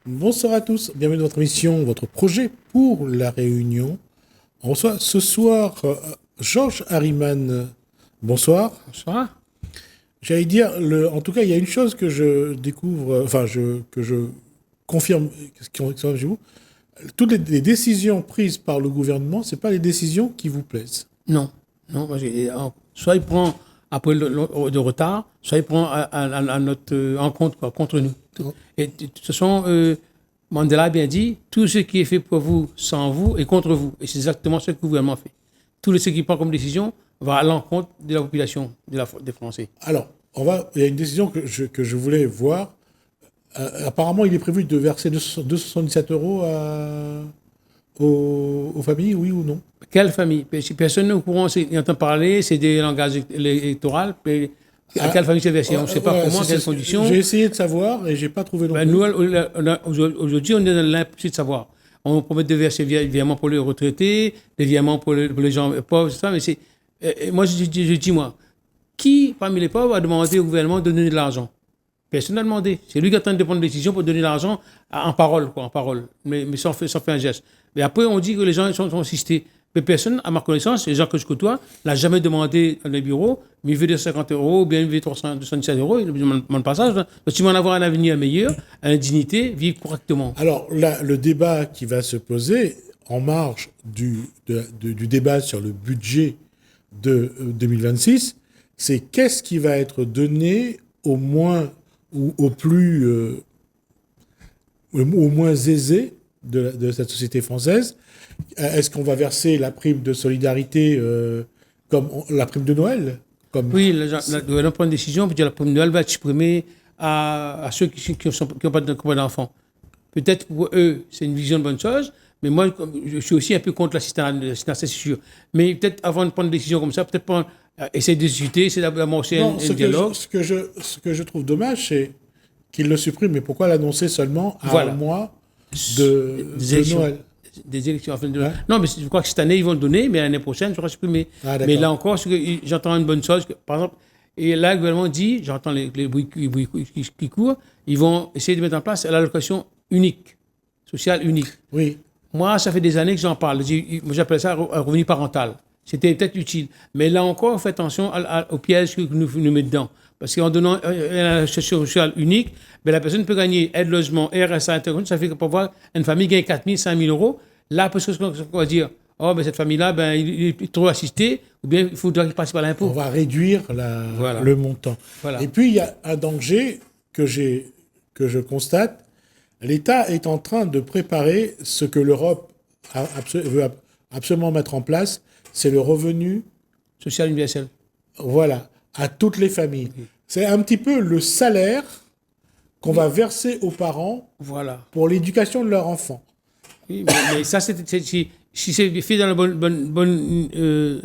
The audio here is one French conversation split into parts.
Bonsoir à tous, bienvenue dans votre émission, votre projet pour la Réunion. On reçoit ce soir Georges Harriman. Bonsoir. Bonsoir. J'allais dire, en tout cas, il y a une chose que je découvre, que je confirme, qui sont chez vous. Toutes les décisions prises par le gouvernement, c'est pas les décisions qui vous plaisent. Non, non. Soit il prend après de retard, soit il prend à notre encontre, quoi, contre nous. Et de toute façon, Mandela a bien dit, tout ce qui est fait pour vous, sans vous, est contre vous. Et c'est exactement ce que le gouvernement fait. Tout ce qu'il prend comme décision va à l'encontre de la population, des Français. Alors, il y a une décision que je voulais voir. Apparemment, il est prévu de verser 277 euros aux familles, oui ou non? Quelle famille? Si personne n'est au courant, il entend parler, c'est des langages électoraux. À quelle famille c'est versé? On ne sait pas voilà, comment, quelles conditions. J'ai essayé de savoir et j'ai pas trouvé non plus. Nous, aujourd'hui, on est dans l'impossible de savoir. On promet de verser des virements pour les retraités, des virements pour les gens pauvres, tout ça, mais c'est. Moi, je dis, moi, qui parmi les pauvres a demandé au gouvernement de donner de l'argent? Personne n'a demandé. C'est lui qui est en train de prendre une décision pour donner de l'argent en parole, quoi, en parole, mais sans faire un geste. Mais après, on dit que les gens sont assistés. Mais personne, à ma connaissance, les gens que je côtoie, n'a jamais demandé dans les bureaux, mais il veut des 50 euros, ou bien il veut 217 euros, il demande pas ça. Donc, tu vas en avoir un avenir meilleur, une dignité, vivre correctement. Alors là, le débat qui va se poser en marge du débat sur le budget de 2026, c'est qu'est-ce qui va être donné au moins ou au plus au moins aisés de cette société française. Est-ce qu'on va verser la prime de solidarité comme la prime de Noël comme Oui, le gouvernement prend une décision, puis la prime de Noël va être supprimée à ceux qui n'ont pas d'enfants. Peut-être pour eux, c'est une vision de bonne chose, mais moi, je suis aussi un peu contre l'assistanat, c'est sûr. Mais peut-être avant de prendre une décision comme ça, peut-être essayer de discuter, essayer d'amorcer un dialogue. Ce que je trouve dommage, c'est qu'ils le suppriment, mais pourquoi l'annoncer seulement à Voilà. un mois Des de élections. Noël? Des élections. Enfin, Ouais. Non, mais je crois que cette année, ils vont le donner, mais l'année prochaine, ça sera supprimé. Ah, Mais d'accord. là encore, j'entends une bonne chose. Par exemple, et là, le gouvernement dit, j'entends les bruits qui courent, ils vont essayer de mettre en place l'allocation unique, sociale unique. Oui. Moi, ça fait des années que j'en parle. Moi, j'appelle ça un revenu parental. C'était peut-être utile. Mais là encore, on fait attention au piège que nous met dedans. Parce qu'en donnant une allocation sociale unique, ben, la personne peut gagner aide logement, RSA, intercompte. Ça fait que pour voir une famille gagne 4 000, 5 000 euros. Là, parce qu'on va dire, oh, ben, cette famille-là, ben, il est trop assisté, ou bien il faudra qu'il passe par On l'impôt. va réduire Voilà. le montant. Voilà. Et puis, il y a un danger que je constate. L'État est en train de préparer ce que l'Europe veut absolument mettre en place, c'est le revenu, Social universel. voilà, à toutes les familles. C'est un petit peu le salaire qu'on va verser aux parents Voilà. pour l'éducation de leur enfant. Oui, mais ça, si c'est fait dans la bonne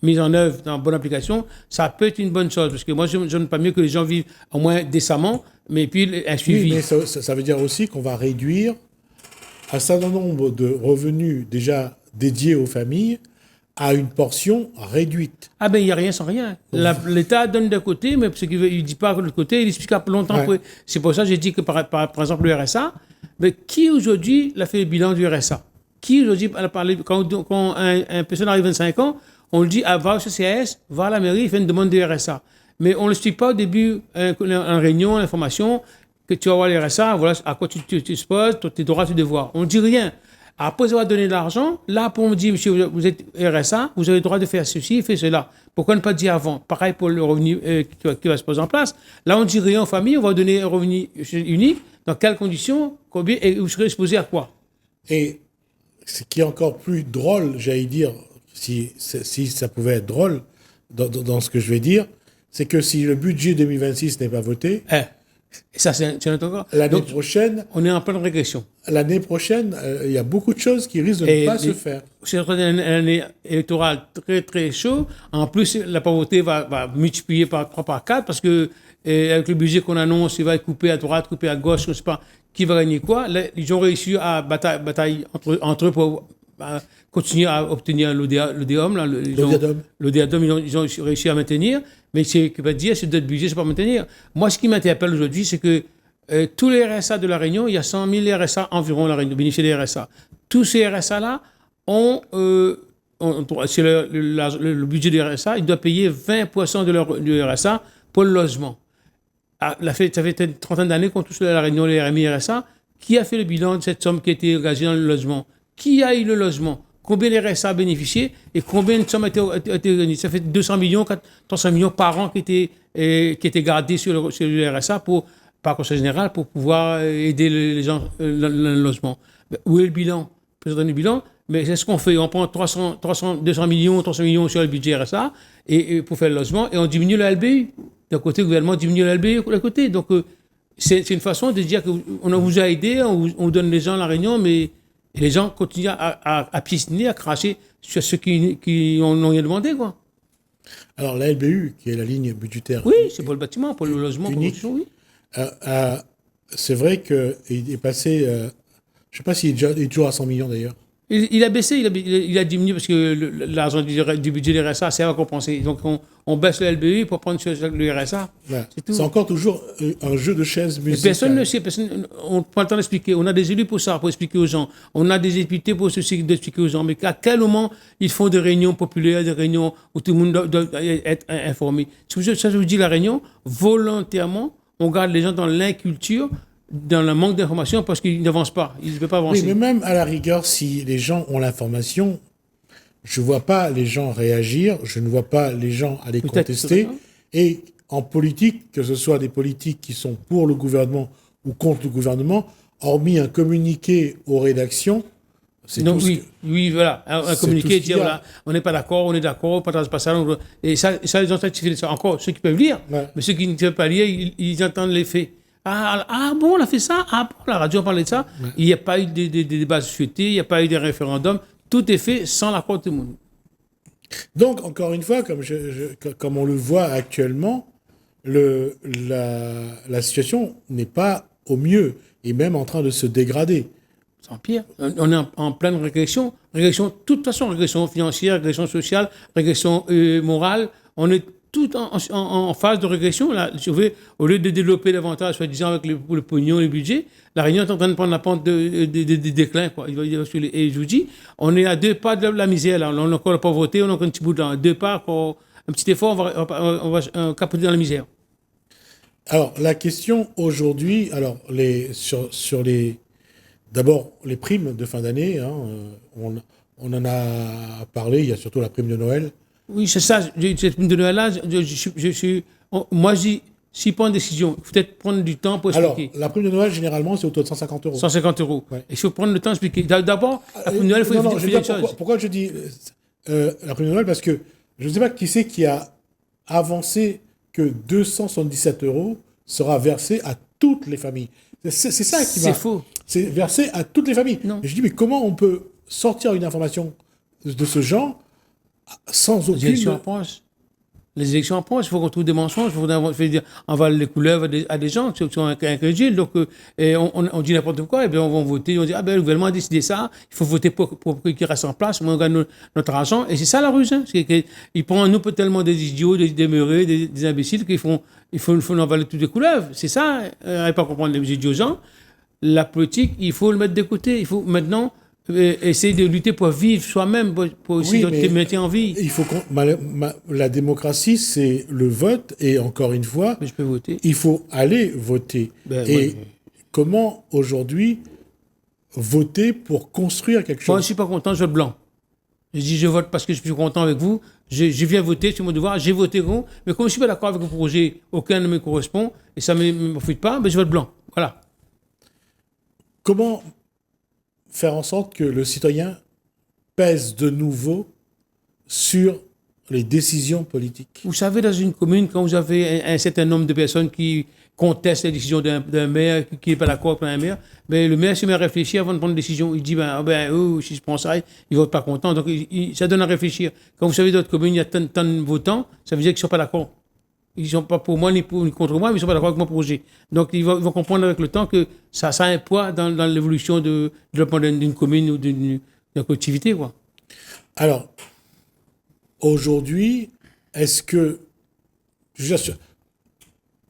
mise en œuvre, dans la bonne application, ça peut être une bonne chose. Parce que moi, je n'aime pas mieux que les gens vivent au moins décemment, mais puis un suivi. Oui, mais ça veut dire aussi qu'on va réduire un certain nombre de revenus déjà dédiés aux familles à une portion réduite. Ah ben, il n'y a rien sans rien. L'État donne d'un côté, mais parce qu'il ne dit pas de l'autre côté, il explique longtemps. Ouais. C'est pour ça que j'ai dit que, par exemple, le RSA, mais qui aujourd'hui a fait le bilan du RSA? Qui aujourd'hui a parlé, quand un personne arrive à 25 ans, on lui dit, ah, va au CCAS, va à la mairie, fais une demande de RSA. Mais on ne l'explique pas au début, en réunion, l'information, que tu vas avoir le RSA, voilà à quoi tu exposes, tes droits, tes devoirs. On ne dit rien. Après avoir donné de l'argent, là, pour me dire, monsieur, vous êtes RSA, vous avez le droit de faire ceci, faire cela. Pourquoi ne pas dire avant? Pareil pour le revenu qui va se poser en place. Là, on ne dit rien aux familles, on va donner un revenu unique. Dans quelles conditions? Combien? Et vous serez exposé à quoi? Et ce qui est encore plus drôle, j'allais dire, si ça pouvait être drôle dans ce que je vais dire, c'est que si le budget 2026 n'est pas voté, Et ça, c'est notre encore. l'année prochaine, On est en pleine régression. il y a beaucoup de choses qui risquent de ne pas se faire. C'est une année électorale très, très chaude. En plus, la pauvreté va multiplier par 3, par 4, parce que avec le budget qu'on annonce, il va être coupé à droite, coupé à gauche, je ne sais pas qui va gagner quoi. Là, ils ont réussi à batailler entre eux pour continuer à obtenir l'ODEOM. L'ODEOM, ils ont réussi à maintenir. Mais ce qui va dire, c'est d'autres budgets, c'est pas maintenir. Moi, ce qui m'interpelle aujourd'hui, c'est que tous les RSA de La Réunion, il y a 100 000 RSA environ à La Réunion, bénéficiaires des RSA. Tous ces RSA-là c'est le budget du RSA, ils doivent payer 20% du RSA pour le logement. Ça fait une trentaine d'années qu'on touche à La Réunion les RMI RSA. Qui a fait le bilan de cette somme qui a été engagée dans le logement? Qui a eu le logement? Combien les RSA a bénéficié et combien de sommes ont été gagnées? Ça fait 200 millions, 300 millions par an qui étaient gardés sur le RSA par conseil général pour pouvoir aider les gens dans le logement. Où est le bilan? Président du bilan. Mais c'est ce qu'on fait. On prend 200 millions, 300 millions sur le budget RSA et pour faire le logement et on diminue le LBU. D'un côté, le gouvernement diminue le LBU de l'autre côté. Donc, c'est une façon de dire qu'on vous a aidé, on donne les gens à La Réunion, mais les gens continuent à piétiner, à cracher sur ceux qui n'ont rien demandé, quoi. Alors, la LBU, qui est la ligne budgétaire. Oui, c'est pour le bâtiment, pour le logement, unique, pour oui. C'est vrai qu'il est passé. Je ne sais pas s'il est toujours à 100 millions d'ailleurs. Il a baissé, il a diminué parce que l'argent du budget du RSA, c'est à compenser. Donc, on baisse le LBU pour prendre sur le RSA. Voilà. C'est tout. C'est encore toujours un jeu de chaises musicales. Personne ne sait, on prend le temps d'expliquer. On a des élus pour ça, pour expliquer aux gens. On a des députés pour ceci, d'expliquer aux gens. Mais à quel moment ils font des réunions populaires, des réunions où tout le monde doit être informé? Ça, je vous dis, la réunion, volontairement, on garde les gens dans l'inculture, dans le manque d'information parce qu'ils n'avancent pas. Ils ne peuvent pas avancer. Oui, mais même à la rigueur, si les gens ont l'information, je ne vois pas les gens réagir, je ne vois pas les gens aller contester. Et en politique, que ce soit des politiques qui sont pour le gouvernement ou contre le gouvernement, hormis un communiqué aux rédactions, c'est donc, tout. Oui, voilà. Un communiqué, dire voilà, on n'est pas d'accord, on est d'accord, pas ça. Et ça, les gens certifient ça. Encore, ceux qui peuvent lire, mais ceux qui ne peuvent pas lire, ils entendent les faits. Ah bon, on a fait ça? Ah bon, la radio a parlé de ça? Ouais. Il n'y a pas eu de débat de société, il n'y a pas eu de référendum. Tout est fait sans l'accord de tout le monde. Donc, encore une fois, comme on le voit actuellement, la situation n'est pas au mieux et même en train de se dégrader. C'est en pire. On est en pleine régression. De toute façon, régression financière, régression sociale, régression morale. On est tout en phase de régression. Là, au lieu de développer davantage, soi-disant, avec le pognon, le budget, la Réunion est en train de prendre la pente de déclin. Quoi. Et je vous dis, on est à 2 pas de la misère. Là. On a encore la pauvreté, on a encore un petit bout de 2 pas, encore un petit effort, on va capoter dans la misère. Alors, la question aujourd'hui, d'abord, les primes de fin d'année, hein, on en a parlé, il y a surtout la prime de Noël. Oui, c'est ça. Cette prime de Noël-là, moi, s'il prend une décision, il faut peut-être prendre du temps pour expliquer. Alors, la prime de Noël, généralement, c'est autour de 150 €. 150 €. Ouais. Il faut prendre le temps d'expliquer. D'abord, la prime de Noël, il faut expliquer une chose. Pourquoi je dis la prime de Noël? Parce que je ne sais pas qui c'est qui a avancé que 277 € sera versé à toutes les familles. C'est ça qui m'a... C'est faux. C'est versé à toutes les familles. Non. Et je dis, mais comment on peut sortir une information de ce genre sans aucune... Les élections approchent, il faut qu'on trouve des mensonges, il faut dire, on va les couleuvres à des gens qui sont incrédules, donc on dit n'importe quoi, et bien on va voter, on dit, le gouvernement a décidé ça, il faut voter pour qu'il reste en place, on gagne notre argent, et c'est ça la ruse, hein, ils prennent nous tellement des idiots, des demeurés, des imbéciles, qu'il faut avaler toutes les couleuvres, c'est ça, à ne pas comprendre les idiots gens. La politique, il faut le mettre de côté, il faut maintenant... essayer de lutter pour vivre soi-même, pour aussi te mettre en vie. Il faut la démocratie, c'est le vote, et encore une fois, mais je peux voter. Il faut aller voter. Comment aujourd'hui voter pour construire quelque chose? Moi, je ne suis pas content, je vote blanc. Je dis je vote parce que je suis content avec vous, je viens voter, c'est mon devoir, j'ai voté gros, mais comme je ne suis pas d'accord avec le projet, aucun ne me correspond, et ça ne me profite pas, mais je vote blanc. Voilà. Comment faire en sorte que le citoyen pèse de nouveau sur les décisions politiques? Vous savez, dans une commune, quand vous avez un certain nombre de personnes qui contestent les décisions d'un maire, qui n'est pas d'accord avec un maire, ben, le maire se met à réfléchir avant de prendre une décision. Il dit, si je prends ça, ils ne votent pas content. Donc, ça donne à réfléchir. Quand vous savez, dans votre commune, il y a tant de votants, ça veut dire qu'ils ne sont pas d'accord. Ils ne sont pas pour moi ni contre moi, mais ils ne sont pas d'accord avec mon projet. Donc, ils vont comprendre avec le temps que ça a un poids dans l'évolution de développement d'une commune ou d'une collectivité, quoi. Alors, aujourd'hui, est-ce que...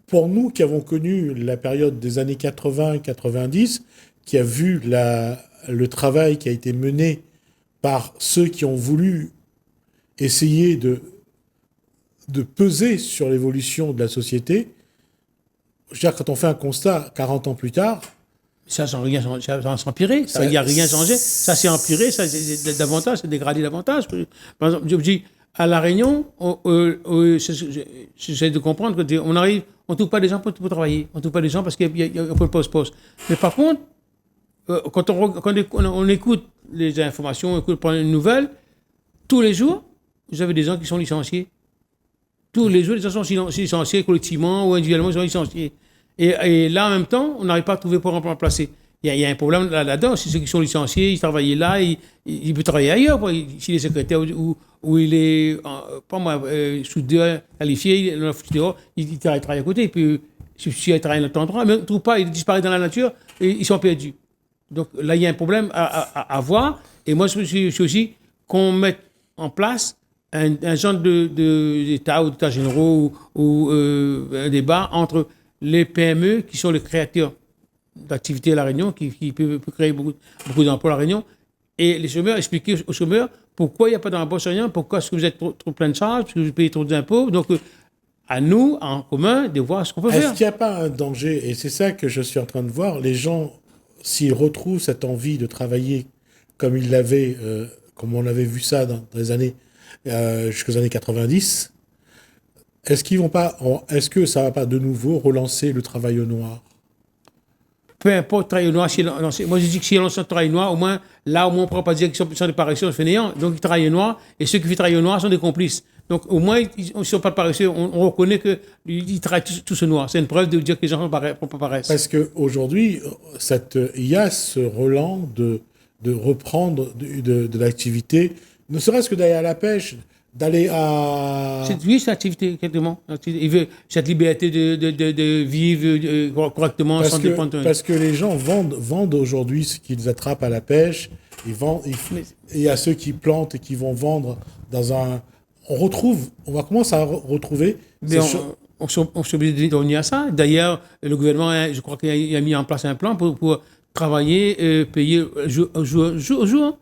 pour nous qui avons connu la période des années 80-90, qui a vu le travail qui a été mené par ceux qui ont voulu essayer de peser sur l'évolution de la société, je veux dire, quand on fait un constat 40 ans plus tard, Ça n'a rien changé, ça va s'empirer. Il n'y a rien changé. Ça s'est empiré, ça c'est davantage, c'est dégradé davantage. Par exemple, je dis, à La Réunion, j'essaie de comprendre qu'on arrive, on ne trouve pas des gens pour travailler. On ne trouve pas des gens parce qu'il y a un peu de poste-poste. Mais par contre, quand on écoute les informations, on écoute les nouvelles, tous les jours, vous avez des gens qui sont licenciés. Tous les jours, les gens sont licenciés collectivement ou individuellement, ils sont licenciés. Et là, en même temps, on n'arrive pas à trouver pour remplacer. Il y a un problème là-dedans. Si ceux qui sont licenciés, ils travaillent là, ils peuvent travailler ailleurs. S'il est secrétaire ou il est, pas moi, soudeur qualifié, il travaille à côté. Il peut substituer à travailler dans l'autre endroit, mais on ne trouve pas, il disparaît dans la nature et ils sont perdus. Donc là, il y a un problème à voir. Et moi, je suis aussi qu'on mette en place un genre d'État ou d'État généraux ou un débat entre les PME qui sont les créateurs d'activités à La Réunion, qui peuvent créer beaucoup d'emplois à La Réunion, et les chômeurs, expliquer aux chômeurs pourquoi il n'y a pas d'emploi sur Réunion, pourquoi est-ce que vous êtes trop plein de charges, parce que vous payez trop d'impôts. Donc, à nous, en commun, de voir ce qu'on peut faire. Est-ce qu'il n'y a pas un danger, et c'est ça que je suis en train de voir, les gens, s'ils retrouvent cette envie de travailler comme ils l'avaient, comme on avait vu ça dans les années, jusqu'aux années 90, est-ce que ça ne va pas de nouveau relancer le travail au noir? Peu importe, travail au noir, moi je dis que si on lance un travail noir, au moins, là, au moins, on ne pourra pas dire qu'ils sont des paresseux, fainéants. Donc, ils travaillent au noir, et ceux qui font travailler au noir sont des complices. Donc, au moins, ils ne sont pas paresseux. On reconnaît qu'ils travaillent tous au noir. C'est une preuve de dire que les gens ne font pas paresse. Parce qu'aujourd'hui, il y a ce relan de reprendre de l'activité, ne serait-ce que d'aller à la pêche, d'aller à... Oui, c'est l'activité, exactement. Il veut cette liberté de vivre correctement sans dépendre. Parce que les gens vendent aujourd'hui ce qu'ils attrapent à la pêche. Il y a ceux qui plantent et qui vont vendre dans un... On va commencer à retrouver... On s'est obligé de revenir à ça. D'ailleurs, le gouvernement, je crois qu'il a mis en place un plan pour travailler, payer jour au jour.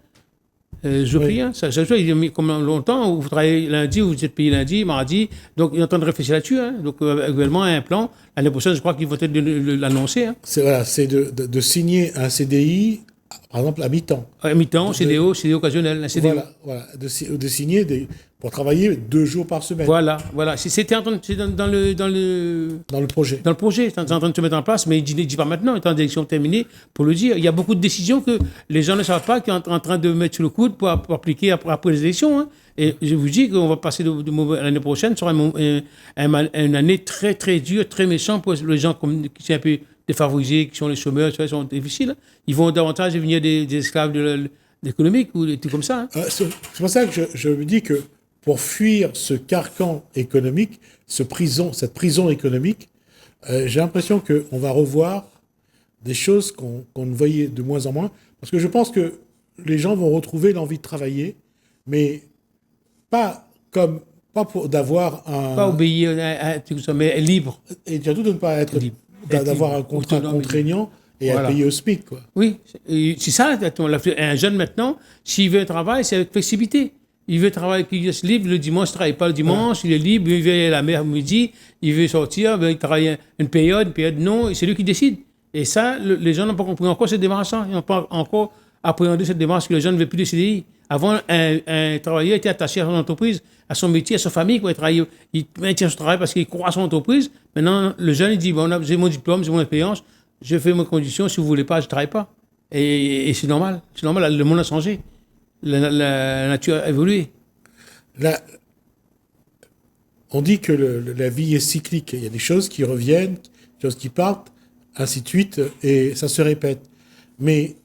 Je prie, hein. Ça, il a mis comme longtemps, vous travaillez lundi, vous êtes payé lundi, mardi. Donc, il est en train de réfléchir là-dessus. Hein. Donc, le gouvernement a un plan. L'année prochaine, je crois qu'il va peut-être l'annoncer. Hein. C'est de signer un CDI, par exemple, à mi-temps. À mi-temps, CDO occasionnel, un CDO. Voilà, de signer pour travailler 2 jours par semaine. Voilà. C'est dans le projet. Dans le projet, c'est en train de se mettre en place, mais il ne dit pas maintenant, il est en élection terminée pour le dire. Il y a beaucoup de décisions que les gens ne savent pas, qui sont en train de mettre sur le coude pour appliquer après les élections. Hein. Et je vous dis qu'on va passer l'année prochaine, sera une année très, très dure, très méchante pour les gens qui sont un peu défavorisés, qui sont les chômeurs, qui sont difficiles. Hein. Ils vont davantage devenir des esclaves économiques ou des trucs comme ça. Hein. C'est pour ça que je me dis que pour fuir ce carcan économique, cette prison économique, j'ai l'impression qu'on va revoir des choses qu'on ne voyait de moins en moins. Parce que je pense que les gens vont retrouver l'envie de travailler, mais pas pour d'avoir un... Pas obéir à tout ça, mais libre. Et surtout de ne pas être libre. D'avoir un contrat contraignant et à payer au SMIC, quoi. Oui, c'est ça. Un jeune maintenant, s'il veut un travail, c'est avec flexibilité. Il veut travailler, qu'il est libre le dimanche, il ne travaille pas le dimanche, il est libre, il veut aller à la mer midi, il veut sortir, il travaille une période non, et c'est lui qui décide. Et ça, les gens n'ont pas compris encore cette démarche-là. Ils n'ont pas encore appréhendé cette démarche que les gens ne veulent plus de CDI. Avant, un travailleur était attaché à son entreprise, à son métier, à sa famille. Quoi. Il maintient son travail parce qu'il croit à son entreprise. Maintenant, le jeune, il dit, j'ai mon diplôme, j'ai mon expérience, je fais mes conditions, si vous ne voulez pas, je ne travaille pas. Et c'est normal. C'est normal, le monde a changé. La nature a évolué. On dit que la vie est cyclique. Il y a des choses qui reviennent, des choses qui partent, ainsi de suite, et ça se répète. Mais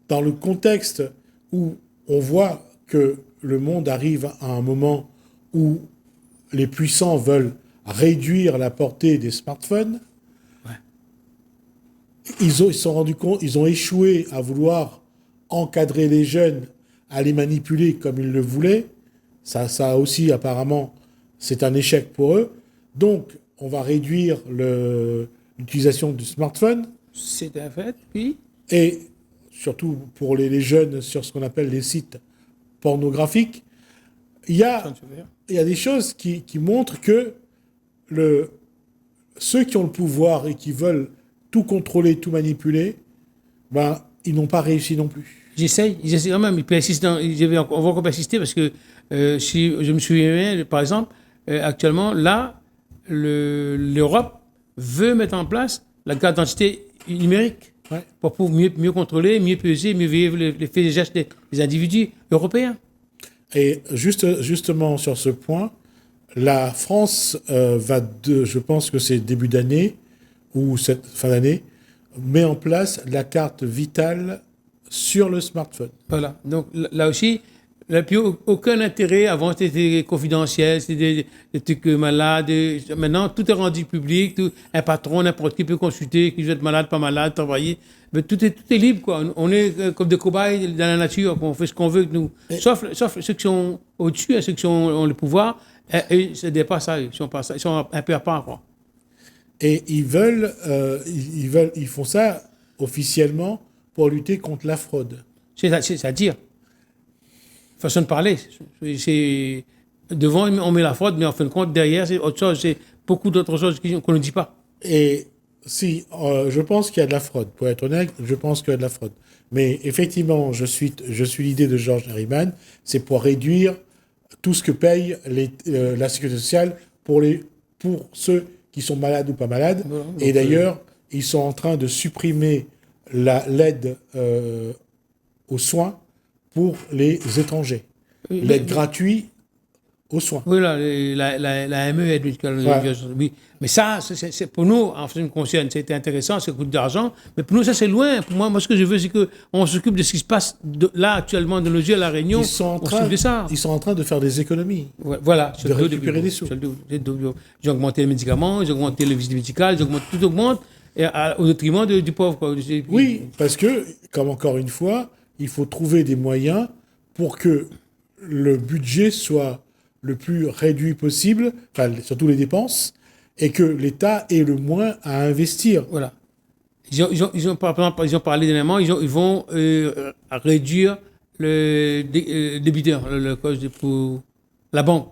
dans le contexte où on voit que le monde arrive à un moment où les puissants veulent réduire la portée des smartphones, ils se sont rendus compte, ils ont échoué à vouloir encadrer les jeunes, à les manipuler comme ils le voulaient. Ça aussi, apparemment, c'est un échec pour eux. Donc, on va réduire l'utilisation du smartphone. C'est un fait, puis... Et surtout pour les jeunes sur ce qu'on appelle les sites pornographiques, il y a des choses qui montrent que ceux qui ont le pouvoir et qui veulent tout contrôler, tout manipuler, ben, ils n'ont pas réussi non plus. J'essaye quand même. On va encore persister parce que si je me souviens, par exemple, actuellement, là, l'Europe veut mettre en place la carte d'identité numérique pour pouvoir mieux contrôler, mieux peser, mieux veiller les faits et gestes des individus européens. Et justement sur ce point, la France je pense que c'est début d'année ou cette fin d'année, met en place la carte vitale sur le smartphone. Voilà. Donc là aussi, il n'y a plus aucun intérêt. Avant, c'était confidentiel, c'était des trucs malades. Maintenant, tout est rendu public. Un patron, n'importe qui peut consulter, qui veut être malade, pas malade, travailler. Mais tout est libre, quoi. On est comme des cobayes dans la nature. On fait ce qu'on veut, nous. Sauf ceux qui sont au-dessus, ceux qui ont le pouvoir. Et ça dépasse ça. Ils sont un peu à part, quoi. Et ils font ça officiellement pour lutter contre la fraude. C'est-à-dire, façon de parler, c'est devant on met la fraude, mais en fin de compte derrière c'est autre chose, c'est beaucoup d'autres choses qu'on ne dit pas. Et si je pense qu'il y a de la fraude, pour être honnête, je pense qu'il y a de la fraude. Mais effectivement, je suis l'idée de Georges Herrmann, c'est pour réduire tout ce que paye la sécurité sociale pour ceux qui sont malades ou pas malades. Voilà, et d'ailleurs, ils sont en train de supprimer l'aide aux soins pour les étrangers. L'aide gratuite aux soins. Oui, la ME, aide médicale. Oui. Mais ça, c'est pour nous, en ce qui nous concerne, c'est intéressant, ça coûte de l'argent. Mais pour nous, ça, c'est loin. Pour moi, ce que je veux, c'est qu'on s'occupe de ce qui se passe là, actuellement, de nos yeux, à La Réunion. Ils sont en train de faire des économies. Voilà. De récupérer des sous. Ils ont augmenté les médicaments, ils ont augmenté les visites médicales, tout augmente au détriment du pauvre. Quoi. Oui, parce que, comme encore une fois, il faut trouver des moyens pour que le budget soit le plus réduit possible, enfin, surtout les dépenses, et que l'État ait le moins à investir. Voilà. Ils ont parlé dernièrement, ils vont réduire le débiteur, le cost pour la banque.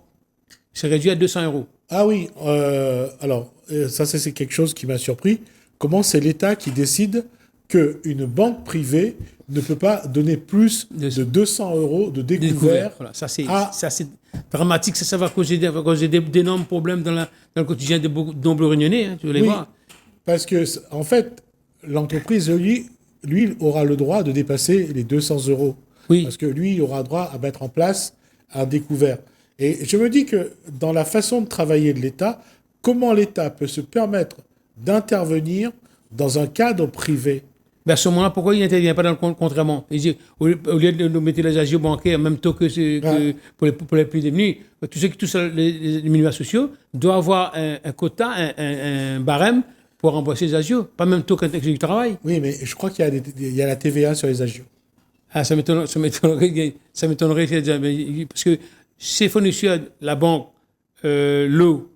C'est réduit à 200 €. Ah oui, alors, ça c'est quelque chose qui m'a surpris. Comment c'est l'État qui décide qu'une banque privée ne peut pas donner plus de 200 € de découvert. Voilà. Ça, c'est dramatique. Ça va causer d'énormes problèmes dans le quotidien de nombreux Réunionnais. Hein, tu veux les voir. Parce que, en fait, l'entreprise, lui, aura le droit de dépasser les 200 €. Oui. Parce que lui, il aura droit à mettre en place un découvert. Et je me dis que dans la façon de travailler de l'État, comment l'État peut se permettre d'intervenir dans un cadre privé? À ce moment-là, pourquoi il n'intervient pas dans le contrairement? Au lieu de nous mettre les agios bancaires en même temps que pour les plus démunis, tous ceux qui touchent les minima sociaux doivent avoir un quota, un barème pour rembourser les agios. Pas même taux qu'un du travail. Oui, mais je crois qu'il y a la TVA sur les agios. Ah, ça m'étonnerait, parce que ces fournisseurs, la banque, l'eau,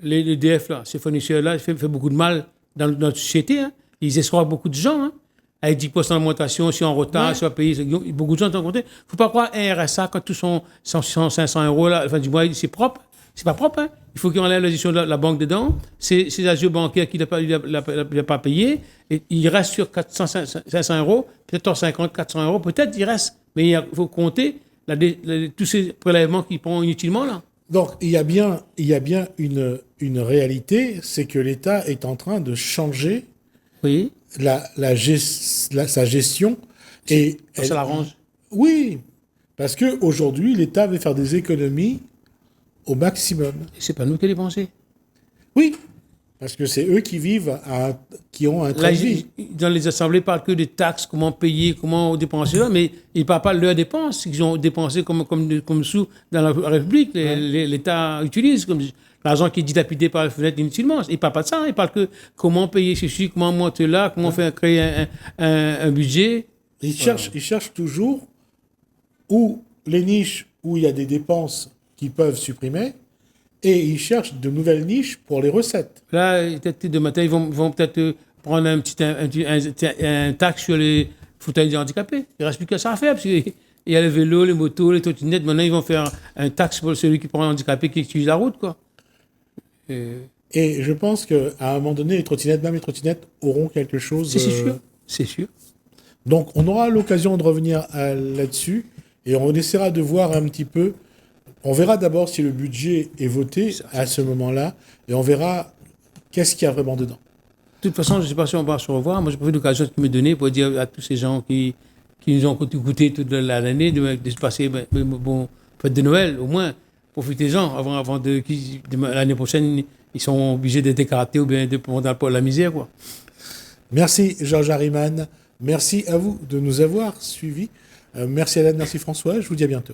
les DF, là, ces fournisseurs-là, fait beaucoup de mal dans notre société. Hein. Ils escroquent beaucoup de gens. Hein. Avec 10% d'augmentation, si en retard, si on paye, beaucoup de gens sont comptés. Il ne faut pas croire un RSA quand tous sont 500 € là, fin du mois, c'est propre. C'est pas propre. Hein. Il faut qu'il enlève la gestion de la banque dedans. C'est l'agios bancaire qu'il n'a pas payé. Et il reste sur 500 €, peut-être 50, 400 €, peut-être il reste. Mais il faut compter tous ces prélèvements qu'ils prennent inutilement là. Donc, il y a bien une réalité, c'est que l'État est en train de changer sa gestion. Et ça l'arrange. Oui, parce qu'aujourd'hui, l'État veut faire des économies au maximum. Et c'est pas nous qui les pensons. Oui, parce que c'est eux qui vivent, qui ont un train de vie. Dans les assemblées, ils ne parlent que des taxes, comment payer, comment dépenser là, mais ils ne parlent pas de leurs dépenses, qu'ils ont dépensé comme sous dans la République. L'État utilise comme l'argent qui est dilapidé par la fenêtre inutilement. Ils ne parlent pas de ça. Ils parlent que comment payer ceci, comment monter là, comment faire créer un budget. Ils cherchent toujours où les niches où il y a des dépenses qu'ils peuvent supprimer Et ils cherchent de nouvelles niches pour les recettes. Là, peut-être de matin, ils vont peut-être prendre un taxe sur les fauteuils des handicapés. Il ne reste plus que ça à faire, parce qu'il y a les vélos, les motos, les trottinettes. Maintenant, ils vont faire un taxe pour celui qui prend un handicapé qui utilise la route, quoi. Et je pense qu'à un moment donné, même les trottinettes auront quelque chose... C'est sûr, c'est sûr. Donc, on aura l'occasion de revenir là-dessus, et on essaiera de voir un petit peu... On verra d'abord si le budget est voté à ce moment-là, et on verra qu'est-ce qu'il y a vraiment dedans. De toute façon, je ne sais pas si on va se revoir. Moi, j'ai pas eu l'occasion de me donner pour dire à tous ces gens qui nous ont écoutés toute l'année de se passer bon fête de Noël, au moins. Profitez-en avant l'année prochaine, ils sont obligés d'être écartés ou bien de prendre la misère, quoi. Merci Georges Harriman. Merci à vous de nous avoir suivis. Merci Hélène, merci François. Je vous dis à bientôt.